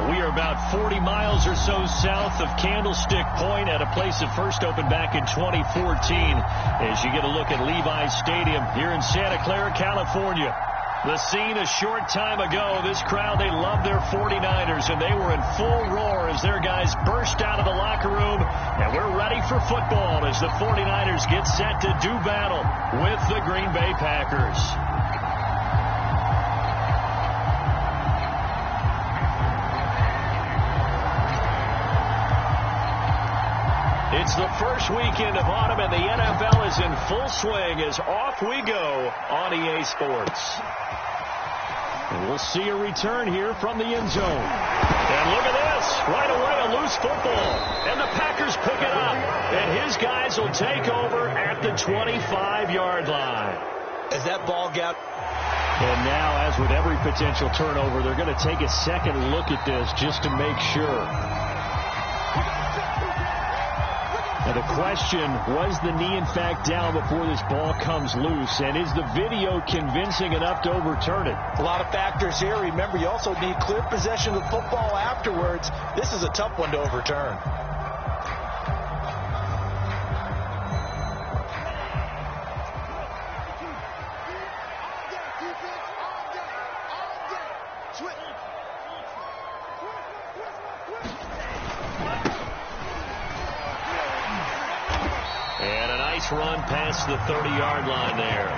We are about 40 miles or so south of Candlestick Point at a place that first opened back in 2014 as you get a look at Levi's Stadium here in Santa Clara, California. The scene a short time ago, this crowd, they loved their 49ers, and they were in full roar as their guys burst out of the locker room, and we're ready for football as the 49ers get set to do battle with the Green Bay Packers. It's the first weekend of autumn, and the NFL is in full swing as off we go on EA Sports. And we'll see a return here from the end zone. And look at this. Right away, a loose football. And the Packers pick it up. And his guys will take over at the 25-yard line. As that ball got... And now, as with every potential turnover, they're going to take a second look at this just to make sure. Now the question, was the knee in fact down before this ball comes loose? And is the video convincing enough to overturn it? A lot of factors here. Remember, you also need clear possession of the football afterwards. This is a tough one to overturn. Run past the 30-yard line there.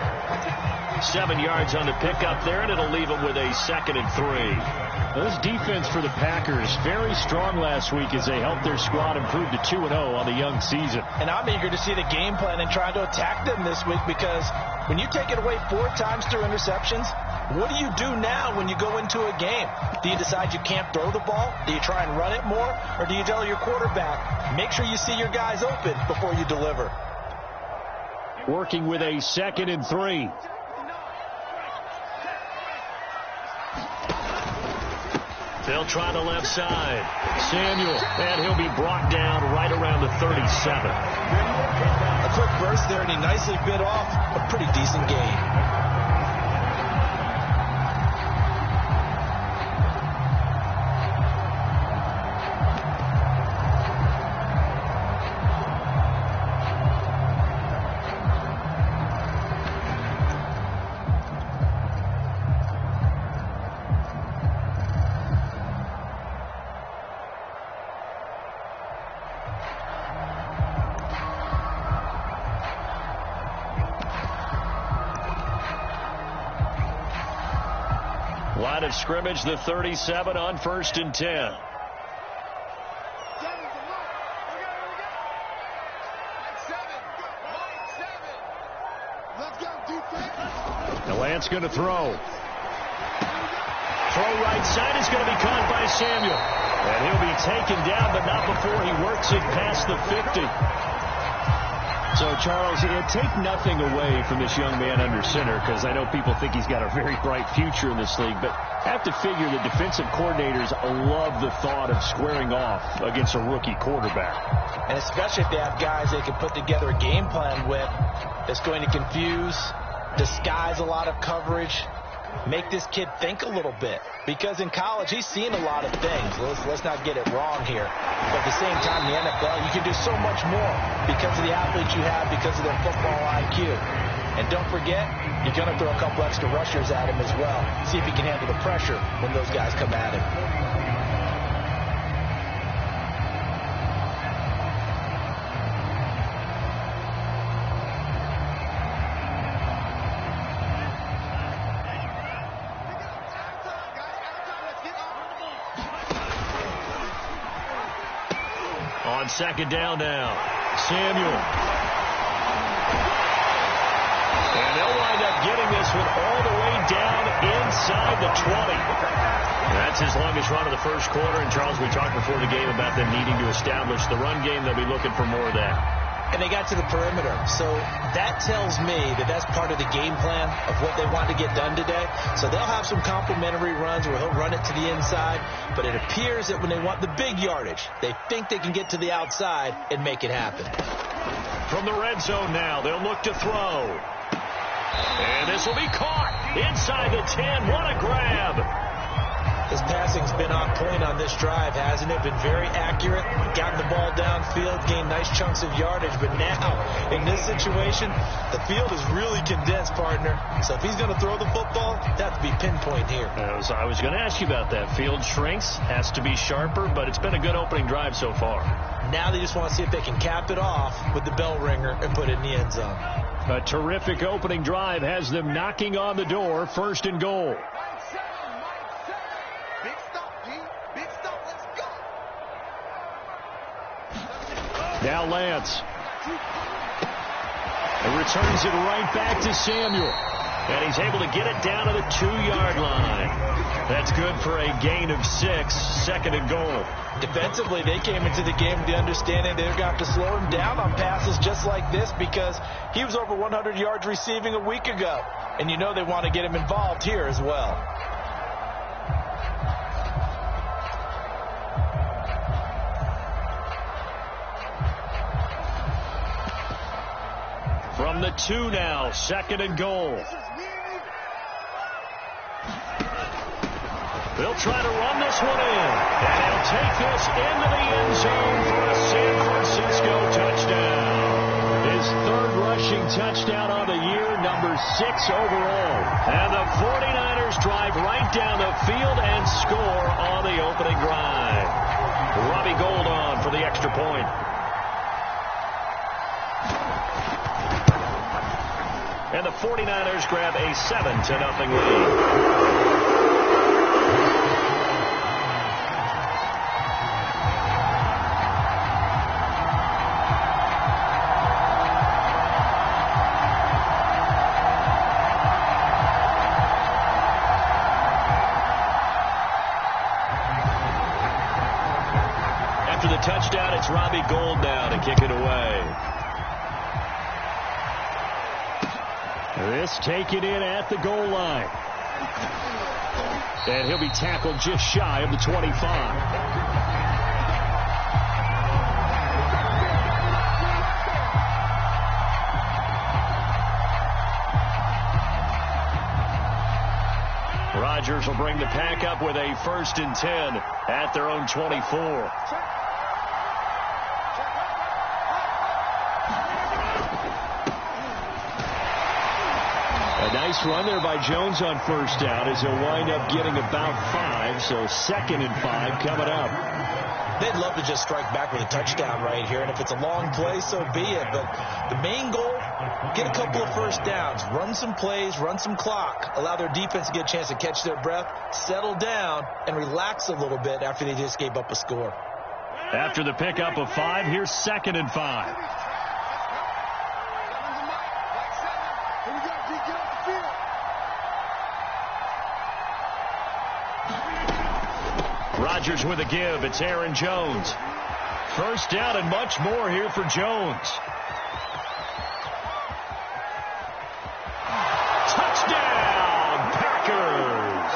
7 yards on the pickup there, and it'll leave them with a 2nd and 3. This defense for the Packers, very strong last week as they helped their squad improve to 2-0 on the young season. And I'm eager to see the game plan and try to attack them this week, because when you take it away 4 times through interceptions, what do you do now when you go into a game? Do you decide you can't throw the ball? Do you try and run it more? Or do you tell your quarterback, make sure you see your guys open before you deliver? Working with a 2nd and 3. They'll try the left side. Samuel, and he'll be brought down right around the 37. A quick burst there, and he nicely bit off a pretty decent gain. Line of scrimmage, the 37 on 1st and 10. Now Lance going to throw. Throw right side is going to be caught by Samuel. And he'll be taken down, but not before he works it past the 50. So, Charles, take nothing away from this young man under center, because I know people think he's got a very bright future in this league, but I have to figure the defensive coordinators love the thought of squaring off against a rookie quarterback. And especially if they have guys they can put together a game plan with that's going to confuse, disguise a lot of coverage, make this kid think a little bit. Because in college, he's seen a lot of things. Let's not get it wrong here. But at the same time, in the NFL, you can do so much more because of the athletes you have, because of their football IQ. And don't forget, you're going to throw a couple extra rushers at him as well. See if he can handle the pressure when those guys come at him. On 2nd down now, Samuel. And they'll wind up getting this one all the way down inside the 20. That's his longest run of the first quarter. And, Charles, we talked before the game about them needing to establish the run game. They'll be looking for more of that. And they got to the perimeter. So that tells me that that's part of the game plan of what they want to get done today. So they'll have some complimentary runs where he'll run it to the inside. But it appears that when they want the big yardage, they think they can get to the outside and make it happen. From the red zone now, they'll look to throw. And this will be caught inside the 10. What a grab. This passing's been off point on this drive, hasn't it? Been very accurate, gotten the ball downfield, gained nice chunks of yardage. But now, in this situation, the field is really condensed, partner. So if he's going to throw the football, it has to be pinpoint here. I was going to ask you about that. Field shrinks, has to be sharper, but it's been a good opening drive so far. Now they just want to see if they can cap it off with the bell ringer and put it in the end zone. A terrific opening drive has them knocking on the door, 1st and goal. Now Lance. And returns it right back to Samuel. And he's able to get it down to the 2-yard line. That's good for a gain of 6, 2nd and goal. Defensively, they came into the game with the understanding they're going to have to slow him down on passes just like this because he was over 100 yards receiving a week ago. And you know they want to get him involved here as well. From the 2 now, 2nd and goal. They'll try to run this one in. And he'll take this into the end zone for a San Francisco touchdown. His 3rd rushing touchdown on the year, number 6 overall. And the 49ers drive right down the field and score on the opening drive. Robbie Gould on for the extra point. And the 49ers grab a 7-0 lead. After the touchdown, it's Robbie Gould now to kick it away. This taken in at the goal line. And he'll be tackled just shy of the 25. Rodgers will bring the pack up with a 1st and 10 at their own 24. A nice run there by Jones on 1st down as he'll wind up getting about 5, so 2nd and 5 coming up. They'd love to just strike back with a touchdown right here, and if it's a long play, so be it. But the main goal, get a couple of 1st downs, run some plays, run some clock, allow their defense to get a chance to catch their breath, settle down, and relax a little bit after they just gave up a score. After the pickup of 5, here's 2nd and 5. Rodgers with a give. It's Aaron Jones. 1st down and much more here for Jones. Touchdown, Packers!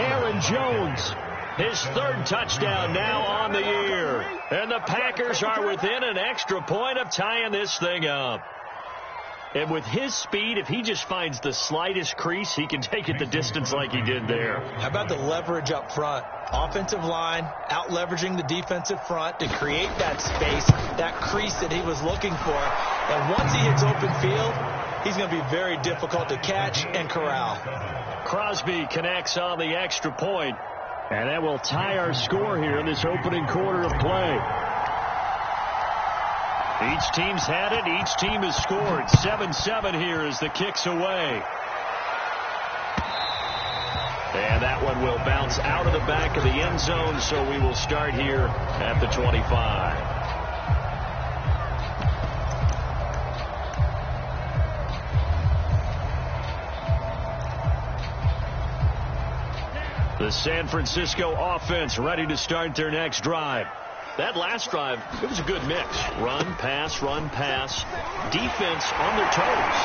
Aaron Jones, his 3rd touchdown now on the year. And the Packers are within an extra point of tying this thing up. And with his speed, if he just finds the slightest crease, he can take it the distance like he did there. How about the leverage up front? Offensive line out-leveraging the defensive front to create that space, that crease that he was looking for. And once he hits open field, he's going to be very difficult to catch and corral. Crosby connects on the extra point. And that will tie our score here in this opening quarter of play. Each team's had it. Each team has scored. 7-7 here as the kick's away. And that one will bounce out of the back of the end zone, so we will start here at the 25. The San Francisco offense ready to start their next drive. That last drive, it was a good mix. Run, pass, defense on their toes.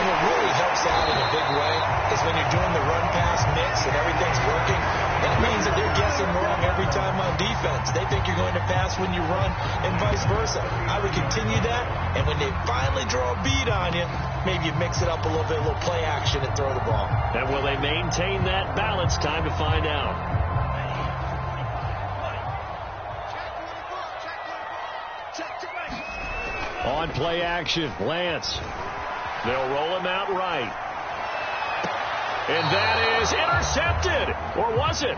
And what really helps out in a big way is when you're doing the run-pass mix and everything's working, that means that they're guessing wrong every time on defense. They think you're going to pass when you run and vice versa. I would continue that, and when they finally draw a bead on you, maybe you mix it up a little bit, a little play action and throw the ball. And will they maintain that balance? Time to find out. On play action, Lance. They'll roll him out right. And that is intercepted. Or was it?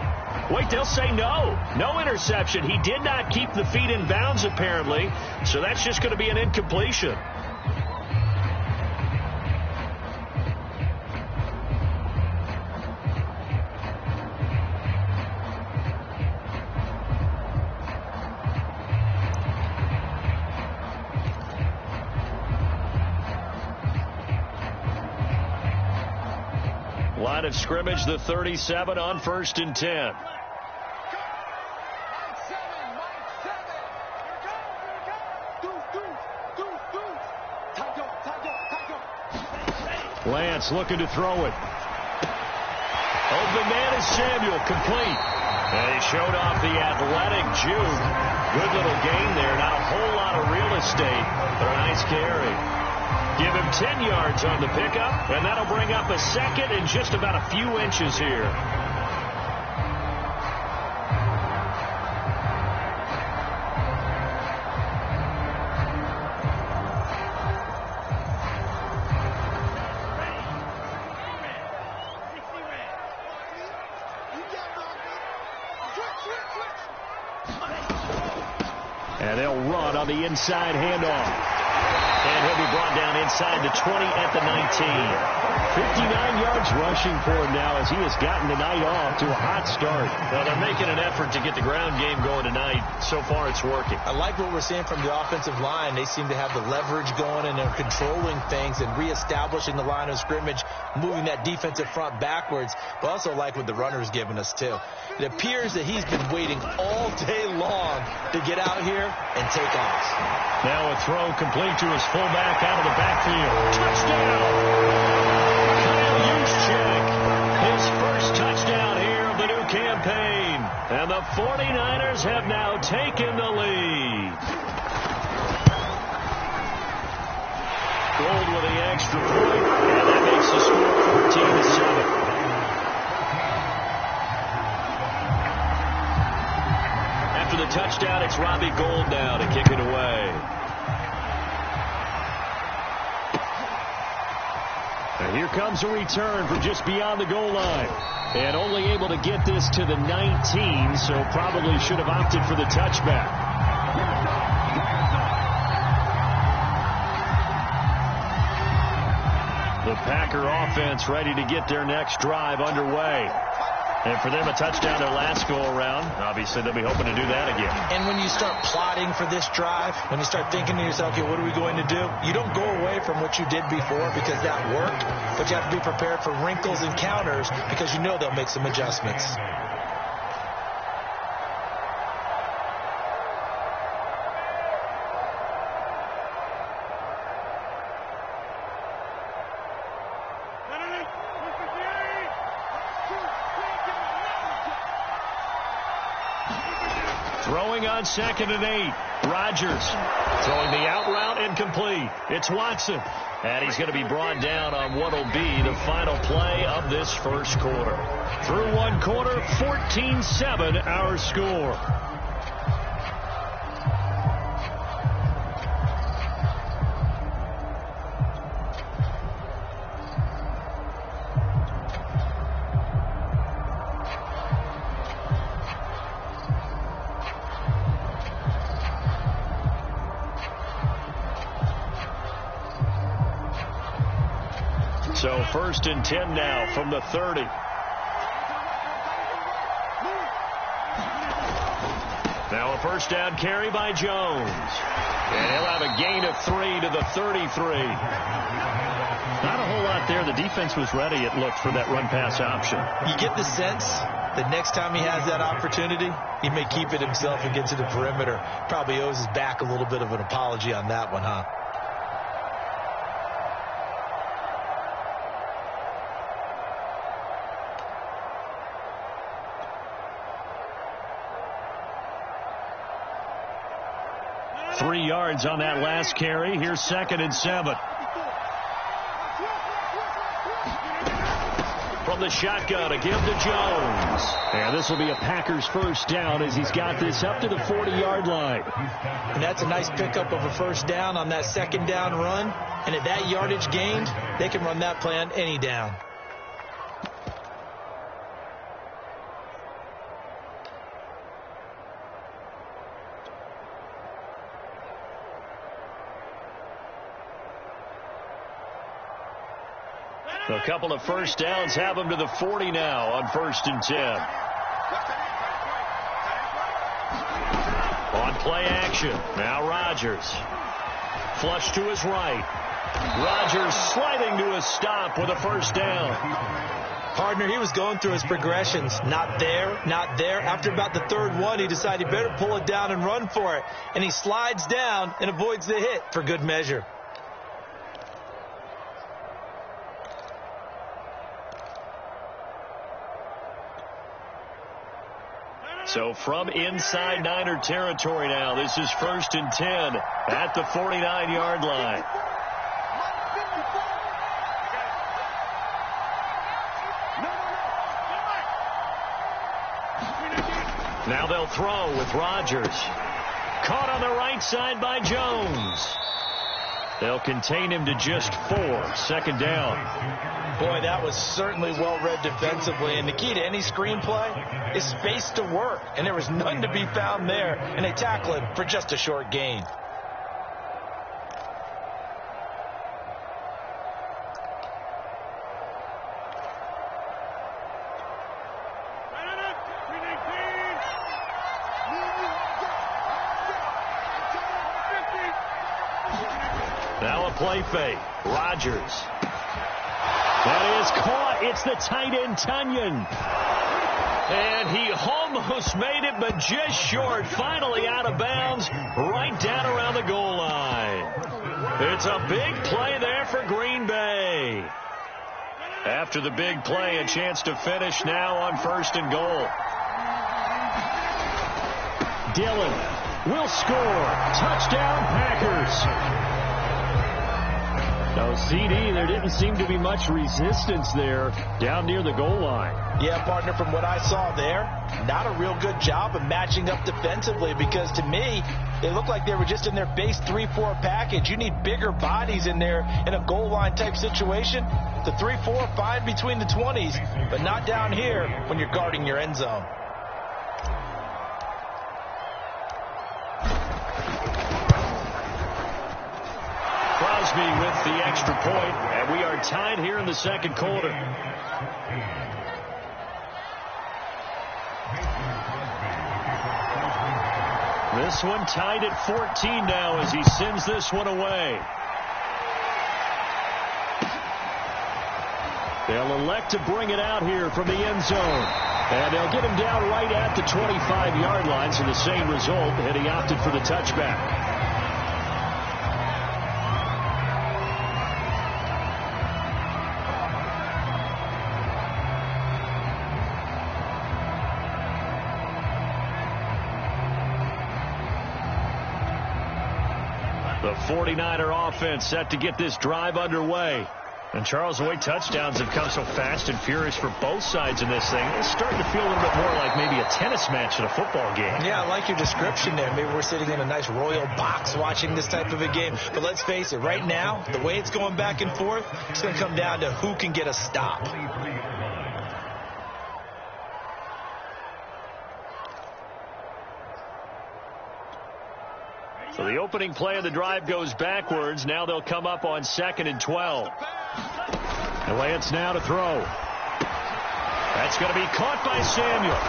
Wait, they'll say no. No interception. He did not keep the feet in bounds, apparently. So that's just going to be an incompletion. Line of scrimmage, the 37 on 1st and 10. Lance looking to throw it. Open man is Samuel, complete. And he showed off the athletic juke. Good little gain there. Not a whole lot of real estate, but a nice carry. Give him 10 yards on the pickup, and that'll bring up a second in just about a few inches here. And they'll run on the inside handoff. And he'll be brought down inside the 20 at the 19. 59 yards rushing for him now as he has gotten the night off to a hot start. Well, they're making an effort to get the ground game going tonight. So far, it's working. I like what we're seeing from the offensive line. They seem to have the leverage going, and they're controlling things and reestablishing the line of scrimmage, moving that defensive front backwards. But I also like what the runner's giving us, too. It appears that he's been waiting all day long to get out here and take off. Now a throw complete to his fullback out of the backfield. Touchdown! His first touchdown here of the new campaign. And the 49ers have now taken the lead. Gold with the extra point, and that makes the score 14-7. After the touchdown, it's Robbie Gould now to kick it away. And here comes a return from just beyond the goal line. And only able to get this to the 19, so probably should have opted for the touchback. The Packer offense ready to get their next drive underway. And for them, a touchdown their last go-around. Obviously, they'll be hoping to do that again. And when you start plotting for this drive, when you start thinking to yourself, okay, what are we going to do? You don't go away from what you did before because that worked, but you have to be prepared for wrinkles and counters because you know they'll make some adjustments. Throwing on 2nd and 8. Rodgers throwing the out route incomplete. It's Watson. And he's going to be brought down on what will be the final play of this first quarter. Through one quarter, 14-7 our score. So 1st and 10 now from the 30. Now a first down carry by Jones. And he'll have a gain of 3 to the 33. Not a whole lot there. The defense was ready, it looked, for that run-pass option. You get the sense that next time he has that opportunity, he may keep it himself and get to the perimeter. Probably owes his back a little bit of an apology on that one, huh? Three yards on that last carry. Here's 2nd and 7. From the shotgun to give to Jones. And this will be a Packers first down as he's got this up to the 40-yard line. And that's a nice pickup of a first down on that second down run. And at that yardage gained, they can run that play on any down. A couple of first downs have them to the 40 now on 1st and 10. On play action. Now Rodgers. Flush to his right. Rodgers sliding to a stop with a first down. Partner, he was going through his progressions. Not there, not there. After about the third one, he decided he better pull it down and run for it. And he slides down and avoids the hit for good measure. So from inside Niner territory now, this is 1st and 10 at the 49-yard line. Now they'll throw with Rodgers. Caught on the right side by Jones. They'll contain him to just 4. 2nd down. Boy, that was certainly well-read defensively. And the key to any screenplay is space to work. And there was none to be found there. And they tackle him for just a short gain. Now a play fake. Rodgers. That is caught. It's the tight end, Tunyon. And he almost made it, but just short. Finally out of bounds, right down around the goal line. It's a big play there for Green Bay. After the big play, a chance to finish now on 1st and goal. Dillon will score. Touchdown, Packers. No, CD, there didn't seem to be much resistance there down near the goal line. Yeah, partner, from what I saw there, not a real good job of matching up defensively because to me, it looked like they were just in their base 3-4 package. You need bigger bodies in there in a goal line type situation. The 3-4 fine between the 20s, but not down here when you're guarding your end zone. With the extra point, and we are tied here in the 2nd quarter. This one tied at 14 now as he sends this one away. They'll elect to bring it out here from the end zone. And they'll get him down right at the 25-yard line, so the same result, and he opted for the touchback. The 49er offense set to get this drive underway. And Charles, the way touchdowns have come so fast and furious for both sides in this thing, it's starting to feel a little bit more like maybe a tennis match at a football game. Yeah, I like your description there. Maybe we're sitting in a nice royal box watching this type of a game. But let's face it, right now, the way it's going back and forth, it's going to come down to who can get a stop. So the opening play of the drive goes backwards. Now they'll come up on 2nd and 12. And Lance now to throw. That's going to be caught by Samuel.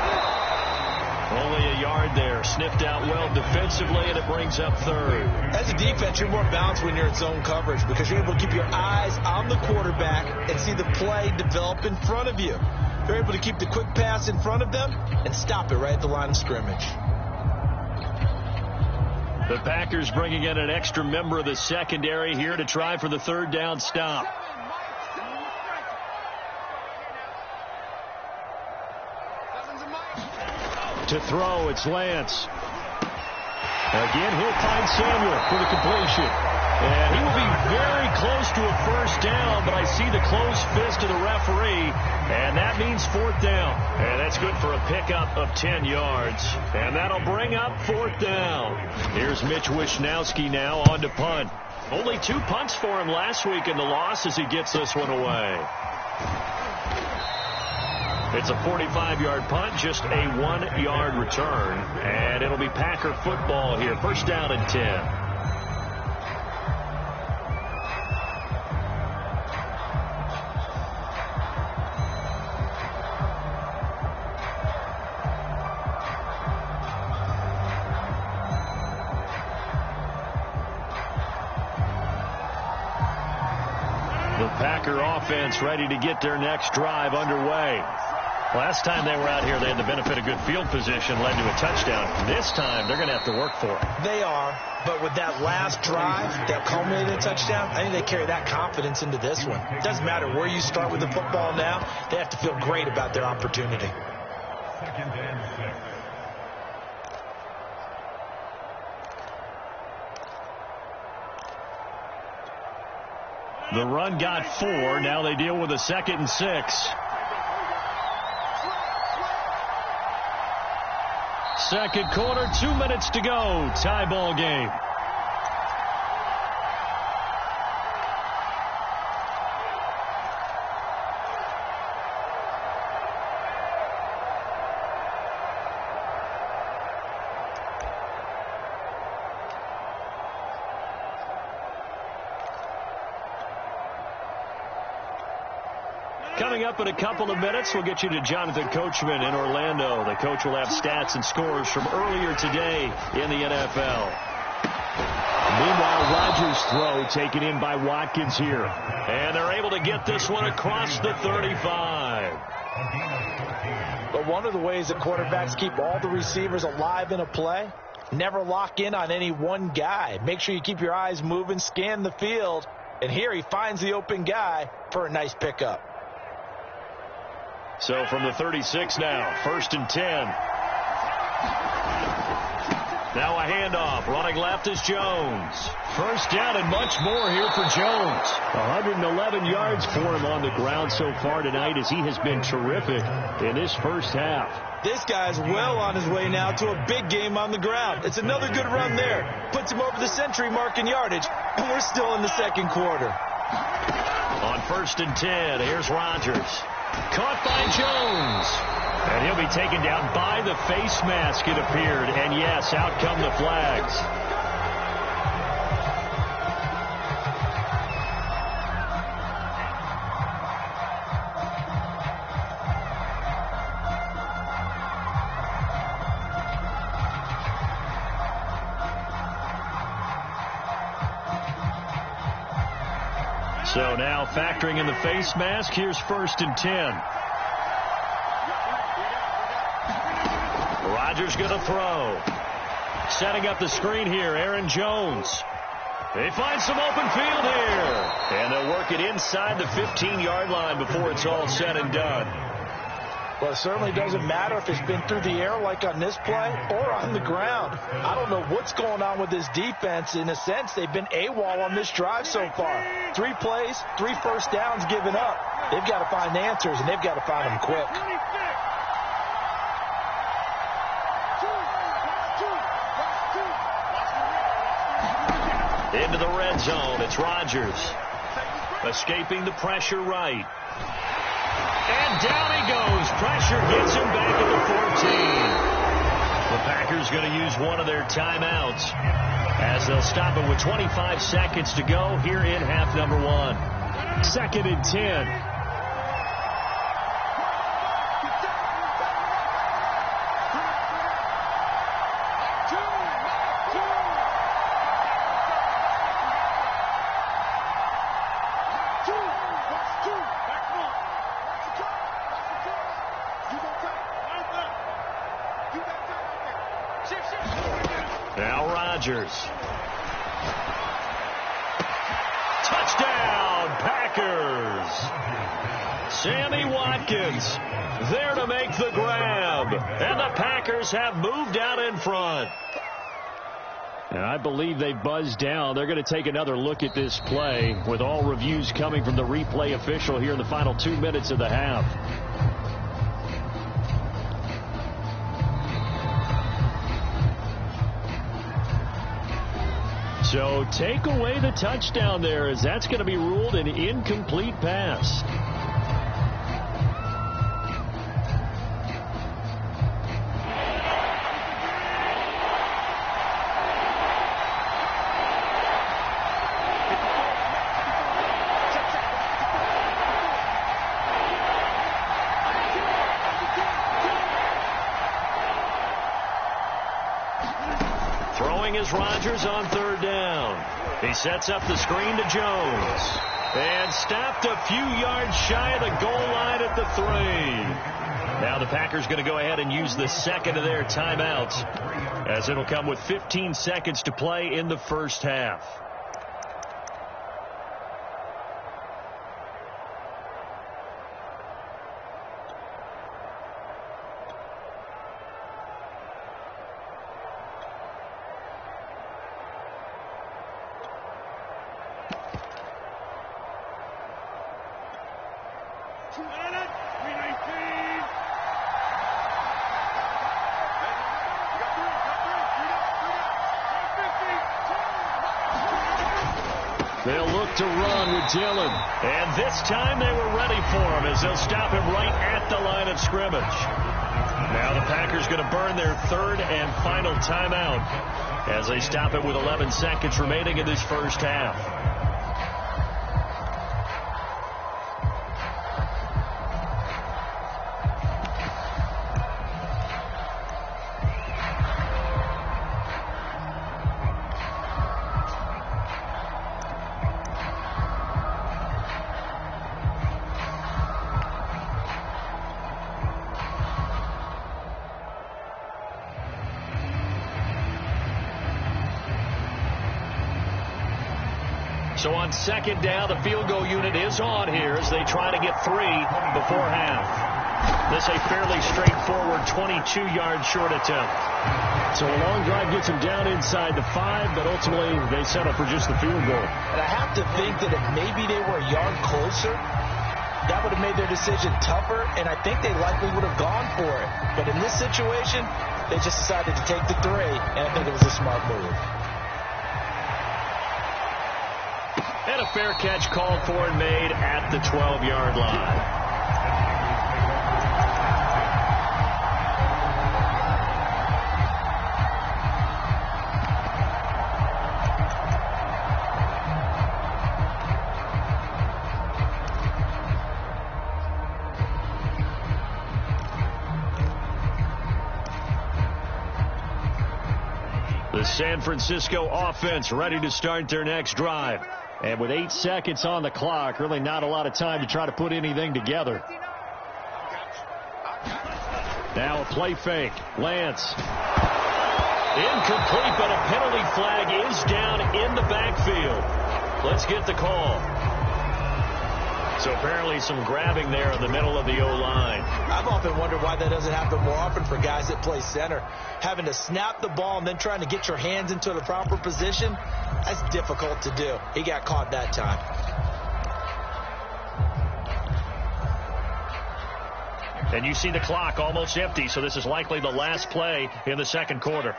Only a yard there. Sniffed out well defensively, and it brings up 3rd. As a defense, you're more balanced when you're in zone coverage because you're able to keep your eyes on the quarterback and see the play develop in front of you. You're able to keep the quick pass in front of them and stop it right at the line of scrimmage. The Packers bringing in an extra member of the secondary here to try for the 3rd down stop. To throw, it's Lance. Again, he'll find Samuel for the completion. And he will be very close to a first down, but I see the closed fist of the referee, and that means fourth down. And that's good for a pickup of 10 yards. And that'll bring up fourth down. Here's Mitch Wishnowski now on to punt. Only 2 punts for him last week in the loss as he gets this one away. It's a 45-yard punt, just a 1-yard return. And it'll be Packer football here. First down and 10. The Packer offense ready to get their next drive underway. Last time they were out here, they had the benefit of good field position, led to a touchdown. This time, they're going to have to work for it. They are, but with that last drive that culminated in a touchdown, I think they carry that confidence into this one. It doesn't matter where you start with the football now. They have to feel great about their opportunity. Second and 6. The run got 4. Now they deal with a 2nd and 6. Second quarter, 2 minutes to go. Tie ball game. Coming up in a couple of minutes, we'll get you to Jonathan Coachman in Orlando. The coach will have stats and scores from earlier today in the NFL. Meanwhile, Rodgers' throw taken in by Watkins here. And they're able to get this one across the 35. But one of the ways that quarterbacks keep all the receivers alive in a play, never lock in on any one guy. Make sure you keep your eyes moving, scan the field. And here he finds the open guy for a nice pickup. So from the 36 now, 1st and 10. Now a handoff. Running left is Jones. First down and much more here for Jones. 111 yards for him on the ground so far tonight as he has been terrific in this first half. This guy's well on his way now to a big game on the ground. It's another good run there. Puts him over the century mark in yardage, and we're still in the second quarter. On 1st and 10, here's Rodgers. Caught by Jones. And he'll be taken down by the face mask, it appeared. And yes, out come the flags. So now factoring in the face mask, here's 1st and 10. Rodgers going to throw. Setting up the screen here, Aaron Jones. They find some open field here. And they'll work it inside the 15-yard line before it's all said and done. Well, it certainly doesn't matter if it's been through the air like on this play or on the ground. I don't know what's going on with this defense. In a sense, they've been AWOL on this drive so far. 3 plays, 3 first downs given up. They've got to find answers, and they've got to find them quick. Into the red zone, it's Rodgers. Escaping the pressure right. And down he goes. Pressure gets him back at the 14. The Packers going to use one of their timeouts as they'll stop it with 25 seconds to go here in half number 1. 2nd and 10. Now Rodgers. Touchdown, Packers. Sammy Watkins there to make the grab. And the Packers have moved out in front. And I believe they buzzed down. They're going to take another look at this play with all reviews coming from the replay official here in the final 2 minutes of the half. So take away the touchdown there, as that's going to be ruled an incomplete pass. Rodgers on third down. He sets up the screen to Jones. And stopped a few yards shy of the goal line at the 3. Now the Packers going to go ahead and use the second of their timeouts, as it'll come with 15 seconds to play in the first half. They'll look to run with Dillon. And this time they were ready for him, as they'll stop him right at the line of scrimmage. Now the Packers going to burn their third and final timeout as they stop it with 11 seconds remaining in this first half. So on second down, the field goal unit is on here as they try to get 3 before half. This a fairly straightforward 22-yard short attempt. So a long drive gets them down inside the 5, but ultimately they settle for just the field goal. And I have to think that if maybe they were a yard closer, that would have made their decision tougher, and I think they likely would have gone for it. But in this situation, they just decided to take the 3, and I think it was a smart move. And a fair catch called for and made at the 12-yard line. The San Francisco offense ready to start their next drive. And with 8 seconds on the clock, really not a lot of time to try to put anything together. Now a play fake. Lance. Incomplete, but a penalty flag is down in the backfield. Let's get the call. So apparently some grabbing there in the middle of the O-line. I've often wondered why that doesn't happen more often for guys that play center. Having to snap the ball and then trying to get your hands into the proper position, that's difficult to do. He got caught that time. And you see the clock almost empty, so this is likely the last play in the second quarter.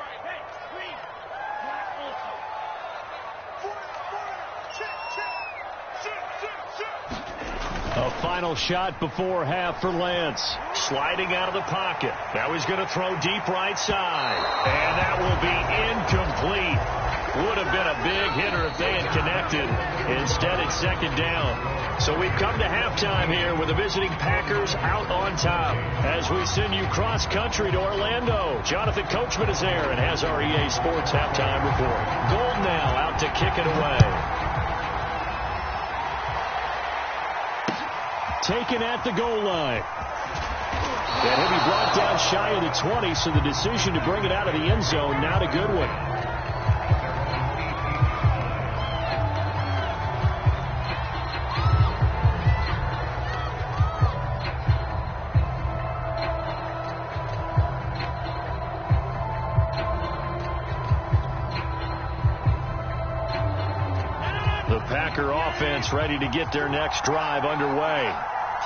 A final shot before half for Lance. Sliding out of the pocket. Now he's going to throw deep right side. And that will be incomplete. Would have been a big hitter if they had connected. Instead, it's second down. So we've come to halftime here with the visiting Packers out on top. As we send you cross-country to Orlando, Jonathan Coachman is there and has our EA Sports halftime report. Gold now out to kick it away. Taken at the goal line. And he'll be brought down shy of the 20, so the decision to bring it out of the end zone, not a good one. Packer offense ready to get their next drive underway.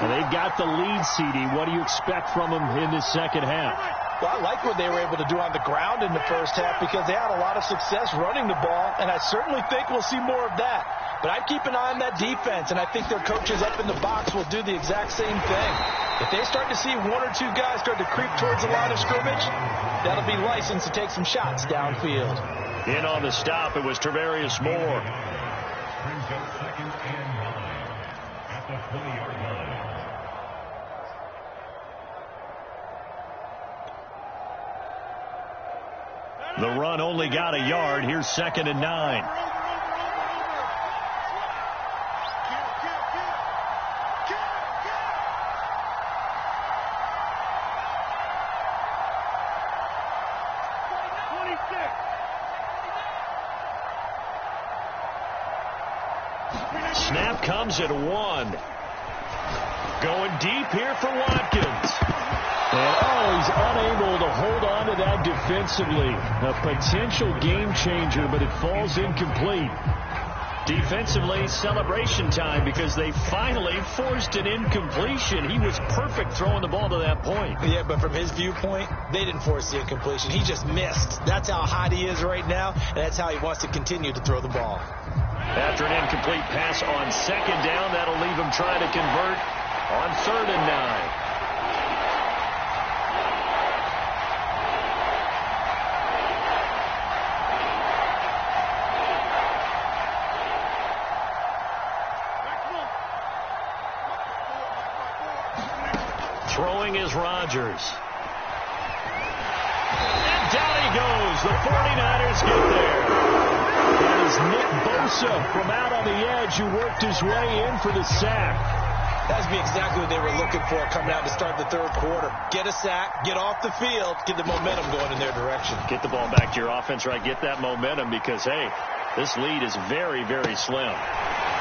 And they've got the lead, CD. What do you expect from them in the second half? Well, I like what they were able to do on the ground in the first half because they had a lot of success running the ball, and I certainly think we'll see more of that. But I'd keep an eye on that defense, and I think their coaches up in the box will do the exact same thing. If they start to see one or two guys start to creep towards the line of scrimmage, that'll be licensed to take some shots downfield. In on the stop, it was Travarius Moore. Brings up 2nd and 9 at the 20-yard line. The run only got a yard. Here's 2nd and 9. Snap comes at 1. Going deep here for Watkins. And he's unable to hold on to that defensively. A potential game changer, but it falls incomplete. Defensively, celebration time because they finally forced an incompletion. He was perfect throwing the ball to that point. Yeah, but from his viewpoint, they didn't force the incompletion. He just missed. That's how hot he is right now, and that's how he wants to continue to throw the ball. After an incomplete pass on 2nd down, that'll leave him trying to convert on 3rd and 9. Throwing is Rodgers. And down he goes. The 49ers get there. It is Nick Bosa from out on the edge who worked his way in for the sack. That would be exactly what they were looking for coming out to start the third quarter. Get a sack, get off the field, get the momentum going in their direction. Get the ball back to your offense, right? Get that momentum because, hey, this lead is very, very slim.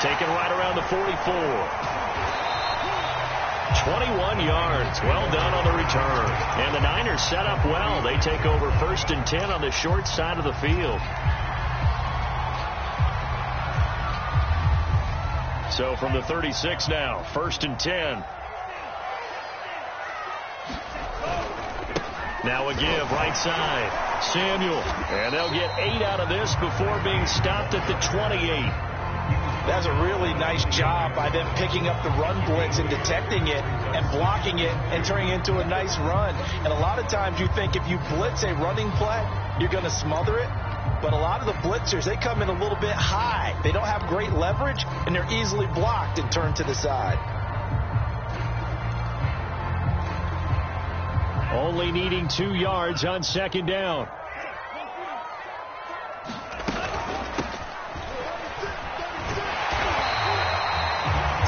Taken right around the 44. 21 yards. Well done on the return. And the Niners set up well. They take over 1st and 10 on the short side of the field. So from the 36 now, 1st and 10. Now a give right side. Samuel. And they'll get 8 out of this before being stopped at the 28. That's a really nice job by them picking up the run blitz and detecting it and blocking it and turning it into a nice run. And a lot of times you think if you blitz a running play, you're going to smother it. But a lot of the blitzers, they come in a little bit high. They don't have great leverage, and they're easily blocked and turned to the side. Only needing 2 yards on 2nd down.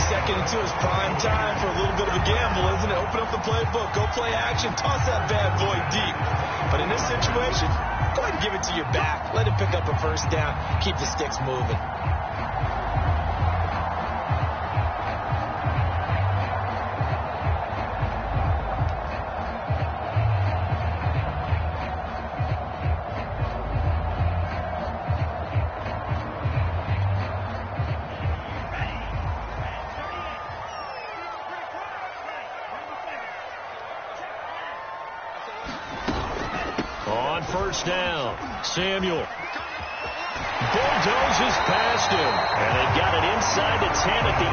Second and 2 is prime time for a little bit of a gamble, isn't it? Open up the playbook, go play action, toss that bad boy deep. But in this situation, go ahead and give it to your back. Let him pick up a 1st down. Keep the sticks moving. On 1st down, Samuel bulldozes past him, and they got it inside the 10 at the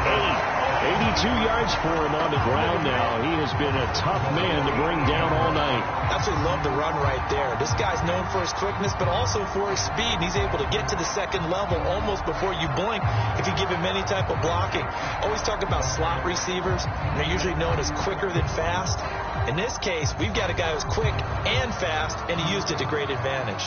8. 82 yards for him on the ground now. He has been a tough man to bring down all night. Absolutely love the run right there. This guy's known for his quickness, but also for his speed. He's able to get to the 2nd level almost before you blink if you give him any type of blocking. Always talk about slot receivers, and they're usually known as quicker than fast. In this case, we've got a guy who's quick and fast, and he used it to great advantage.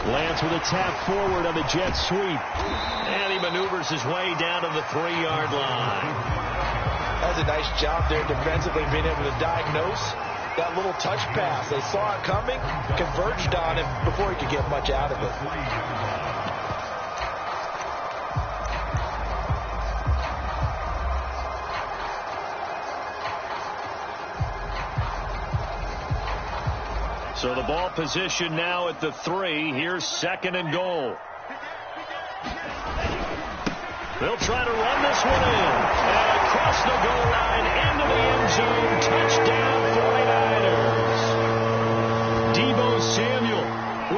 Lance with a tap forward on the jet sweep. And he maneuvers his way down to the 3-yard line. That's a nice job there defensively, being able to diagnose that little touch pass. They saw it coming, converged on him before he could get much out of it. So the ball position now at the 3. Here's 2nd and goal. They'll try to run this one in. And across the goal line into the end zone. Touchdown 49ers. Deebo Samuel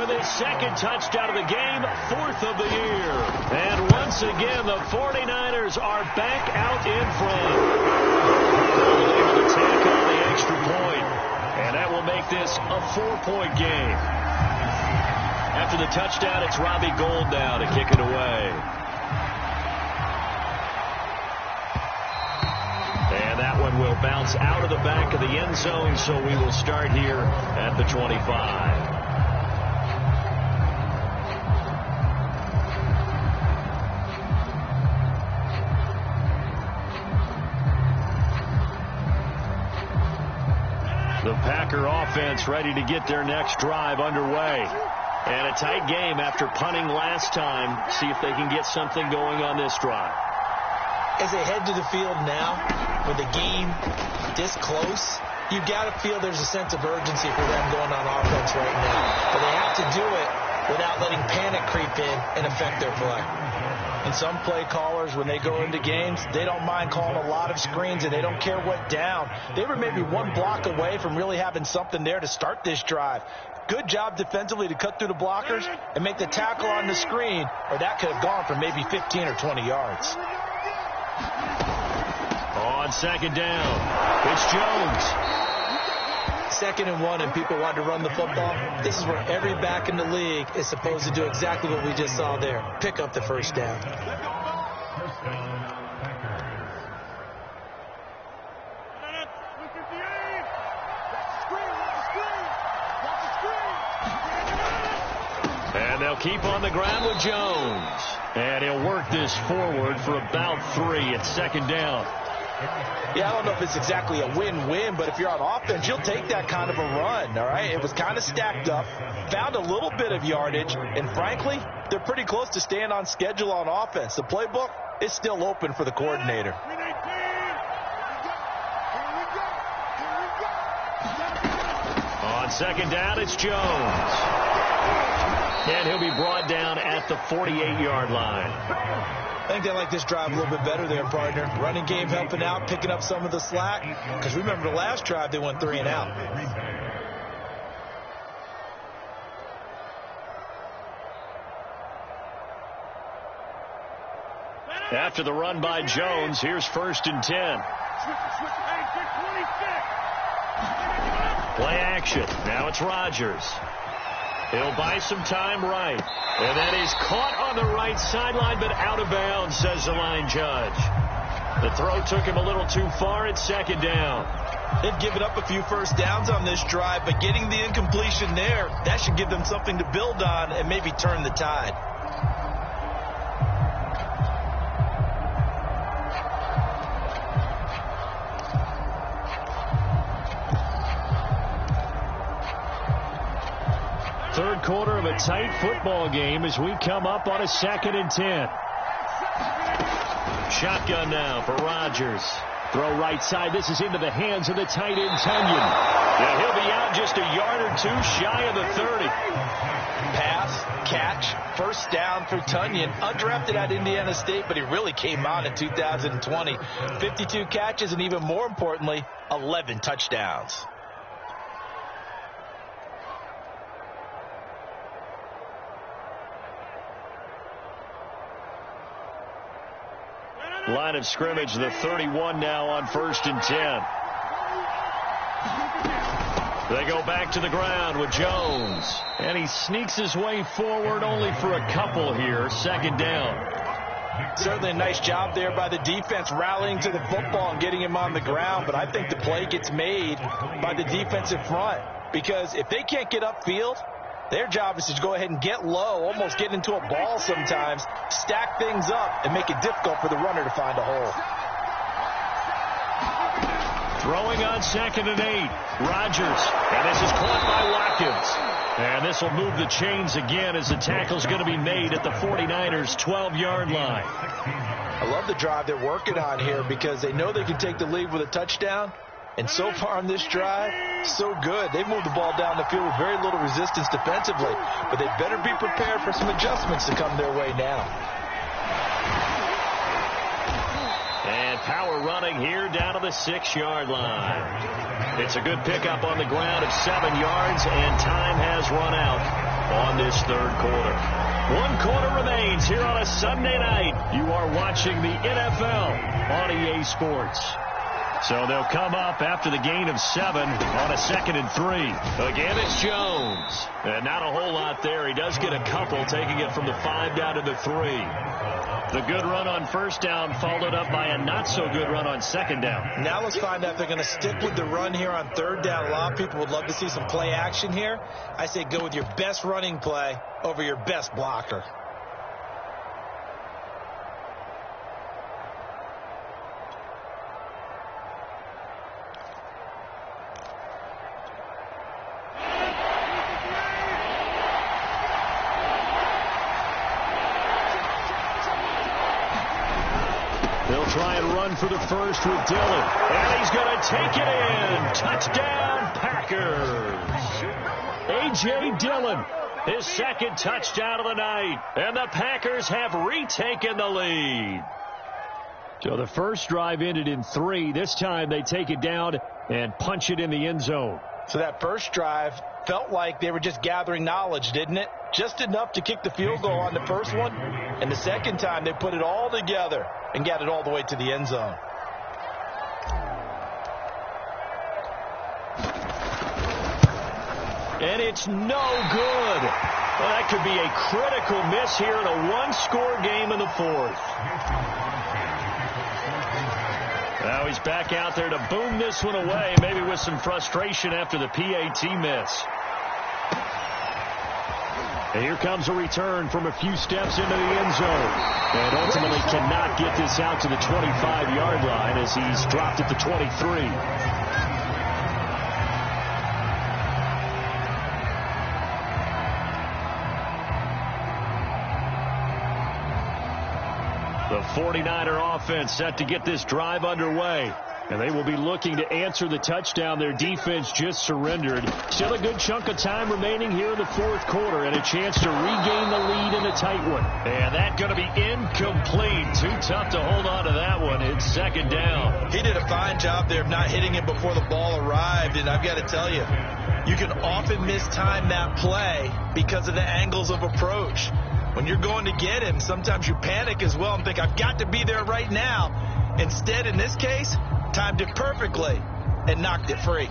with his 2nd touchdown of the game, 4th of the year. And once again, the 49ers are back out in front. Able to tack on the extra point. And that will make this a 4-point game. After the touchdown, it's Robbie Gould now to kick it away. And that one will bounce out of the back of the end zone, so we will start here at the 25. The Packer offense ready to get their next drive underway. And a tight game after punting last time. See if they can get something going on this drive. As they head to the field now, with the game this close, you've got to feel there's a sense of urgency for them going on offense right now. But they have to do it without letting panic creep in and affect their play. And some play callers, when they go into games, they don't mind calling a lot of screens, and they don't care what down. They were maybe one block away from really having something there to start this drive. Good job defensively to cut through the blockers and make the tackle on the screen, or that could have gone for maybe 15 or 20 yards. On 2nd down, it's Jones. 2nd and 1, and people want to run the football. This is where every back in the league is supposed to do exactly what we just saw there. Pick up the first down. First down, Packers. And they'll keep on the ground with Jones. And he'll work this forward for about 3 at 2nd down. Yeah, I don't know if it's exactly a win-win, but if you're on offense, you'll take that kind of a run, all right? It was kind of stacked up, found a little bit of yardage, and frankly, they're pretty close to staying on schedule on offense. The playbook is still open for the coordinator. On 2nd down, it's Jones. And he'll be brought down at the 48-yard line. I think they like this drive a little bit better there, partner. Running game helping out, picking up some of the slack. Because remember the last drive, they went 3 and out. After the run by Jones, here's 1st and 10. Play action. Now it's Rodgers. He'll buy some time right. And that is caught on the right sideline, but out of bounds, says the line judge. The throw took him a little too far at 2nd down. They've given up a few first downs on this drive, but getting the incompletion there, that should give them something to build on and maybe turn the tide. Third quarter of a tight football game as we come up on a 2nd and 10. Shotgun now for Rodgers. Throw right side. This is into the hands of the tight end, Tunyon. Now he'll be out just a yard or 2 shy of the 30. Pass, catch, first down for Tunyon. Undrafted at Indiana State, but he really came on in 2020. 52 catches, and even more importantly, 11 touchdowns. Line of scrimmage, the 31 now on 1st and 10. They go back to the ground with Jones. And he sneaks his way forward only for a couple here. 2nd down. Certainly a nice job there by the defense rallying to the football and getting him on the ground. But I think the play gets made by the defensive front. Because if they can't get upfield, their job is to go ahead and get low, almost get into a ball sometimes, stack things up, and make it difficult for the runner to find a hole. Throwing on 2nd and 8. Rodgers. And this is caught by Watkins. And this will move the chains again as the tackle's going to be made at the 49ers' 12-yard line. I love the drive they're working on here because they know they can take the lead with a touchdown, And so far on this drive, so good. They've moved the ball down the field with very little resistance defensively, but they better be prepared for some adjustments to come their way now. And power running here down to the 6-yard line. It's a good pickup on the ground of 7 yards, and time has run out on this third quarter. 1 quarter remains here on a Sunday night. You are watching the NFL on EA Sports. So they'll come up after the gain of 7 on a 2nd and 3. Again, it's Jones. And not a whole lot there. He does get a couple, taking it from the 5 down to the 3. The good run on first down followed up by a not-so-good run on second down. Now let's find out if they're going to stick with the run here on third down. A lot of people would love to see some play action here. I say go with your best running play over your best blocker. Try and run for the first with Dillon. And he's going to take it in. Touchdown, Packers. A.J. Dillon, his 2nd touchdown of the night. And the Packers have retaken the lead. So the first drive ended in 3. This time they take it down and punch it in the end zone. So that first drive felt like they were just gathering knowledge, didn't it? Just enough to kick the field goal on the first one. And the second time they put it all together and got it all the way to the end zone. And it's no good. Well, that could be a critical miss here in a 1-score game in the 4th. Now he's back out there to boom this one away, maybe with some frustration after the PAT miss. And here comes a return from a few steps into the end zone. And ultimately cannot get this out to the 25-yard line as he's dropped at the 23. The 49er offense set to get this drive underway. And they will be looking to answer the touchdown their defense just surrendered. Still a good chunk of time remaining here in the 4th quarter and a chance to regain the lead in a tight one. And that's going to be incomplete. Too tough to hold on to that one. It's 2nd down. He did a fine job there of not hitting it before the ball arrived. And I've got to tell you, you can often mistime that play because of the angles of approach. When you're going to get him, sometimes you panic as well and think, I've got to be there right now. Instead, in this case, timed it perfectly and knocked it free.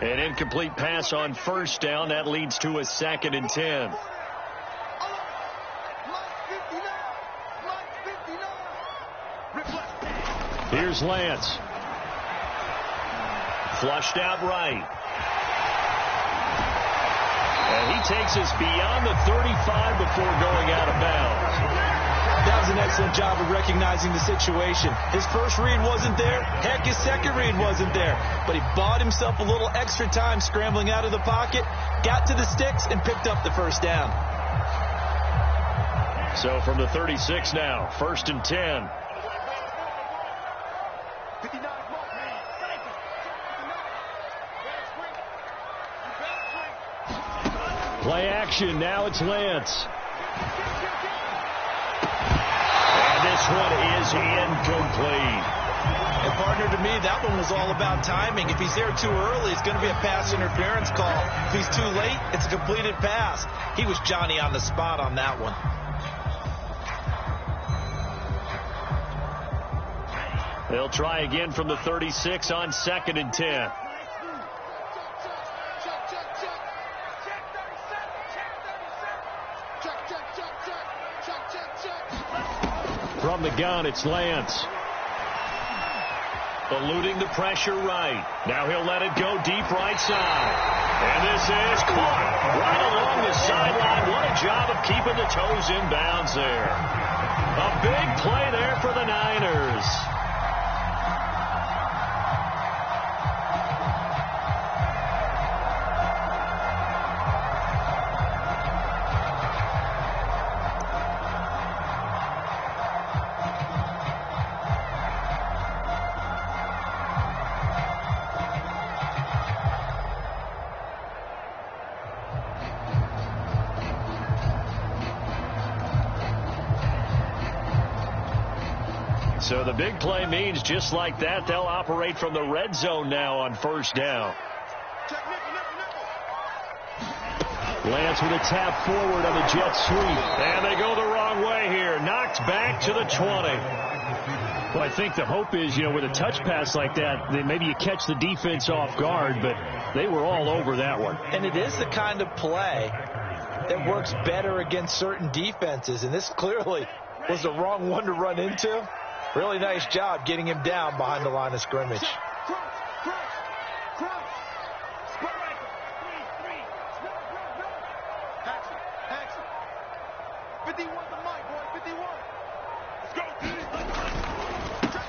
An incomplete pass on first down. That leads to a 2nd and 10. Here's Lance. Flushed out right. And he takes us beyond the 35 before going out of bounds. That was an excellent job of recognizing the situation. His first read wasn't there. Heck, his second read wasn't there. But he bought himself a little extra time scrambling out of the pocket, got to the sticks, and picked up the first down. So from the 36 now, 1st and 10. Play action. Now it's Lance. This one is incomplete. And partner, to me, that one was all about timing. If he's there too early, it's going to be a pass interference call. If he's too late, it's a completed pass. He was Johnny on the spot on that one. They'll try again from the 36 on 2nd and 10. From the gun, it's Lance. Eluding the pressure right. Now he'll let it go deep right side. And this is caught right along the sideline. What a job of keeping the toes in bounds there. A big play there for the Niners. So the big play means just like that, they'll operate from the red zone now on first down. Lance with a tap forward on the jet sweep. And they go the wrong way here. Knocked back to the 20. Well, I think the hope is, with a touch pass like that, then maybe you catch the defense off guard, but they were all over that one. And it is the kind of play that works better against certain defenses, and this clearly was the wrong one to run into. Really nice job getting him down behind the line of scrimmage.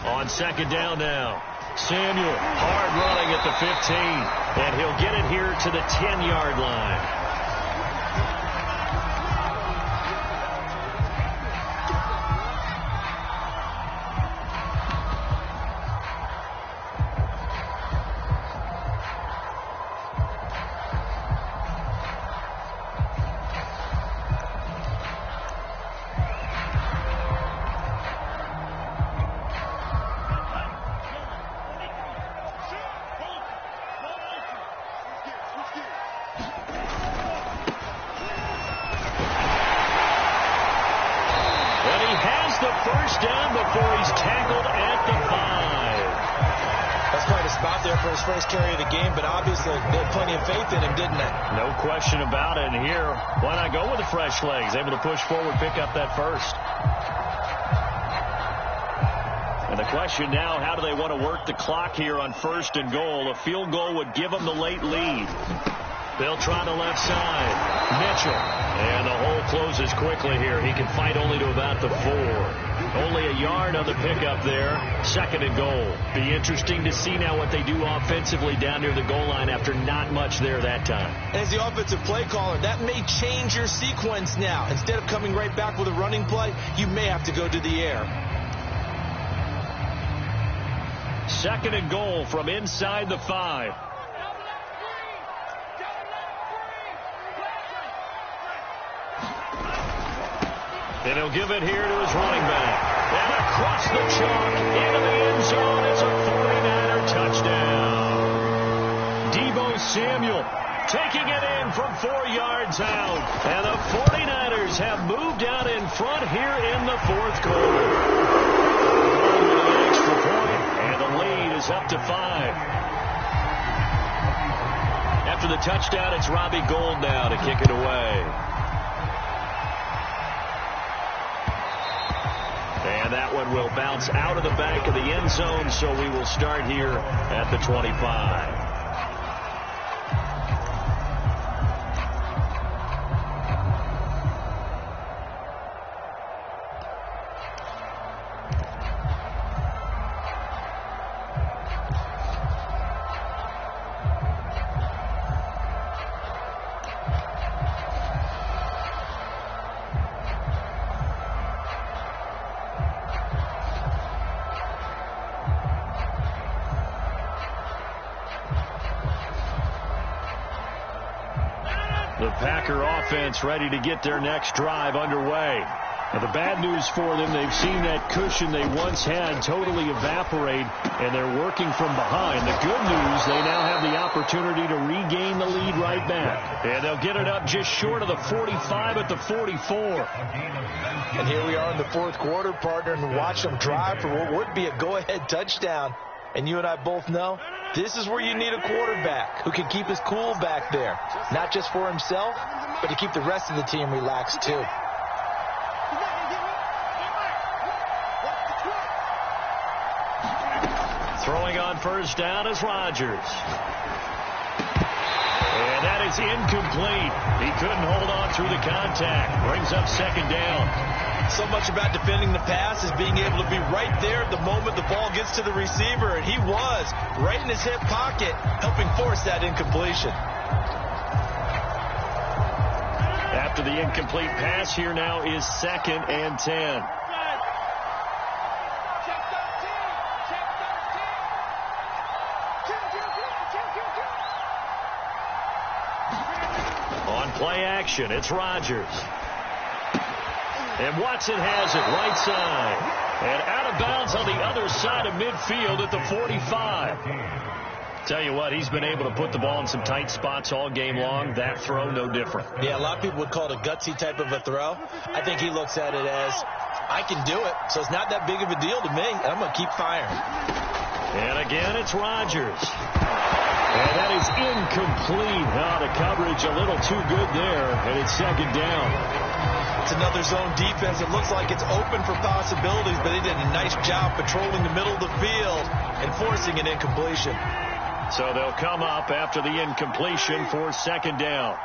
On second down now, Samuel, hard running at the 15, and he'll get it here to the 10-yard line. First carry of the game, but obviously they had plenty of faith in him, didn't they? No question about it. And here, why not go with the fresh legs? Able to push forward, pick up that first. And the question now, how do they want to work the clock here on first and goal? A field goal would give them the late lead. They'll try the left side. Mitchell. And the hole closes quickly here. He can fight only to about the 4. Only a yard on the pickup there. Second and goal. Be interesting to see now what they do offensively down near the goal line after not much there that time. As the offensive play caller, that may change your sequence now. Instead of coming right back with a running play, you may have to go to the air. Second and goal from inside the 5. And he'll give it here to his running back. And across the chalk into the end zone. It's a 49er touchdown. Deebo Samuel taking it in from 4 yards out. And the 49ers have moved out in front here in the fourth quarter. An extra point, and the lead is up to 5. After the touchdown, it's Robbie Gould now to kick it away. And that one will bounce out of the back of the end zone, so we will start here at the 25. The Packer offense ready to get their next drive underway. Now, the bad news for them, they've seen that cushion they once had totally evaporate, and they're working from behind. The good news, they now have the opportunity to regain the lead right back. And they'll get it up just short of the 45 at the 44. And here we are in the fourth quarter, partner, and watch them drive for what would be a go-ahead touchdown. And you and I both know this is where you need a quarterback who can keep his cool back there. Not just for himself, but to keep the rest of the team relaxed too. Throwing on first down is Rodgers. And that is incomplete. He couldn't hold on through the contact. Brings up second down. So much about defending the pass is being able to be right there at the moment the ball gets to the receiver, and he was right in his hip pocket, helping force that incompletion. After the incomplete pass, here now is 2nd and 10. On play action, it's Rodgers. And Watson has it right side. And out of bounds on the other side of midfield at the 45. Tell you what, he's been able to put the ball in some tight spots all game long. That throw, no different. Yeah, a lot of people would call it a gutsy type of a throw. I think he looks at it as, I can do it, so it's not that big of a deal to me. I'm going to keep firing. And again, it's Rodgers. And that is incomplete. Oh, the coverage a little too good there, and it's second down. It's another zone defense. It looks like it's open for possibilities, but they did a nice job patrolling the middle of the field and forcing an incompletion. So they'll come up after the incompletion for second down.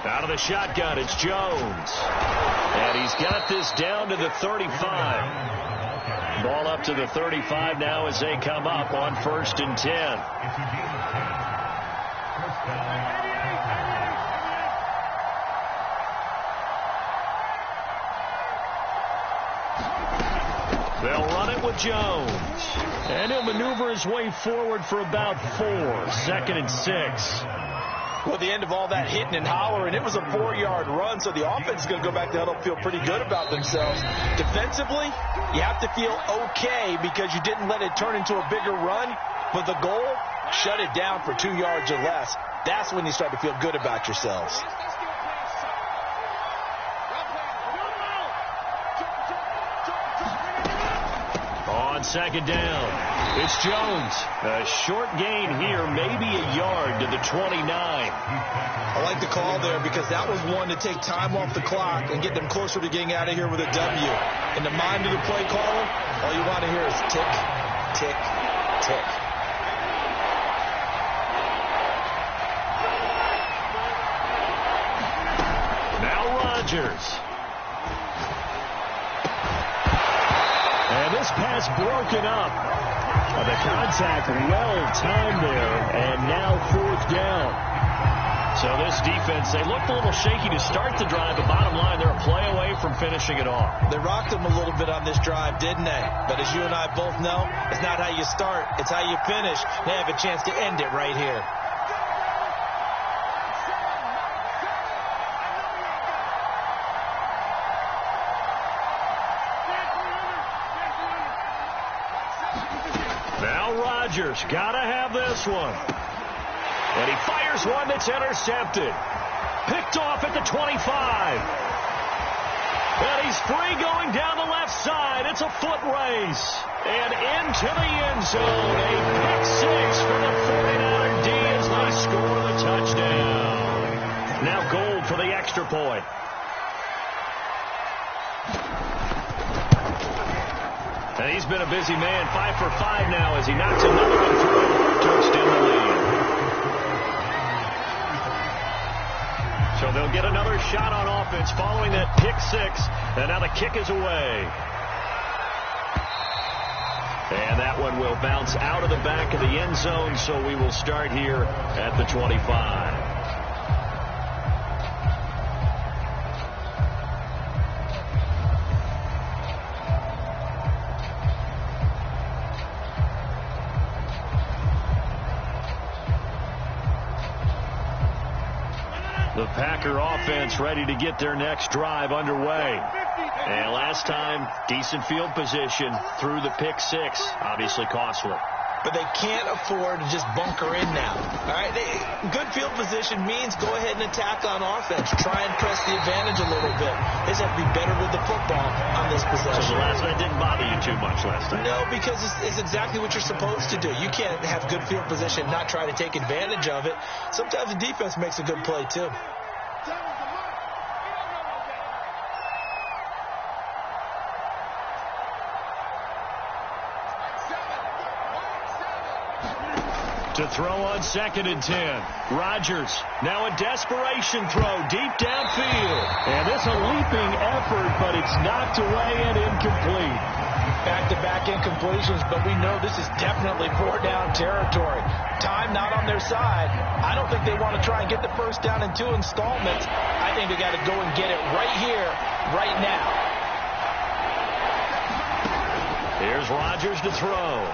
Out of the shotgun, it's Jones. And he's got this down to the 35. Ball up to the 35 now as they come up on 1st and 10. They'll run it with Jones. And he'll maneuver his way forward for about 4. 2nd and 6. Well, the end of all that hitting and hollering, it was a 4-yard run, so the offense is going to go back to huddle, feel pretty good about themselves. Defensively, you have to feel okay because you didn't let it turn into a bigger run, but the goal, shut it down for 2 yards or less. That's when you start to feel good about yourselves. On second down, it's Jones. A short gain here, maybe a yard to the 29. I like the call there because that was one to take time off the clock and get them closer to getting out of here with a W. In the mind of the play caller, all you want to hear is tick, tick, tick. Now Rodgers. And this pass broken up. The contact well timed there, and now 4th down. So this defense, they looked a little shaky to start the drive, but bottom line, they're a play away from finishing it off. They rocked them a little bit on this drive, didn't they? But as you and I both know, it's not how you start, it's how you finish. They have a chance to end it right here. Rodgers gotta have this one. And he fires one that's intercepted. Picked off at the 25. And he's free going down the left side. It's a foot race. And into the end zone. A pick 6 for the 49er D as they score the touchdown. Now Gold for the extra point. And he's been a busy man, 5 for 5 now as he knocks another one through to extend the lead. So they'll get another shot on offense following that pick 6, and now the kick is away. And that one will bounce out of the back of the end zone, so we will start here at the 25. The Packer offense ready to get their next drive underway. And last time, decent field position through the pick 6, obviously costly. But they can't afford to just bunker in now. All right, good field position means go ahead and attack on offense. Try and press the advantage a little bit. They just have to be better with the football on this possession. So the last night didn't bother you too much last time? No, because it's exactly what you're supposed to do. You can't have good field position and not try to take advantage of it. Sometimes the defense makes a good play, too. To throw on 2nd and 10. Rodgers, now a desperation throw deep downfield. And this a leaping effort, but it's knocked away and incomplete. Back-to-back incompletions, but we know this is definitely 4-down territory. Time not on their side. I don't think they want to try and get the first down in 2 installments. I think they got to go and get it right here, right now. Here's Rodgers to throw.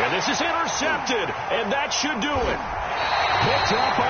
And this is intercepted, and that should do it. Picked up by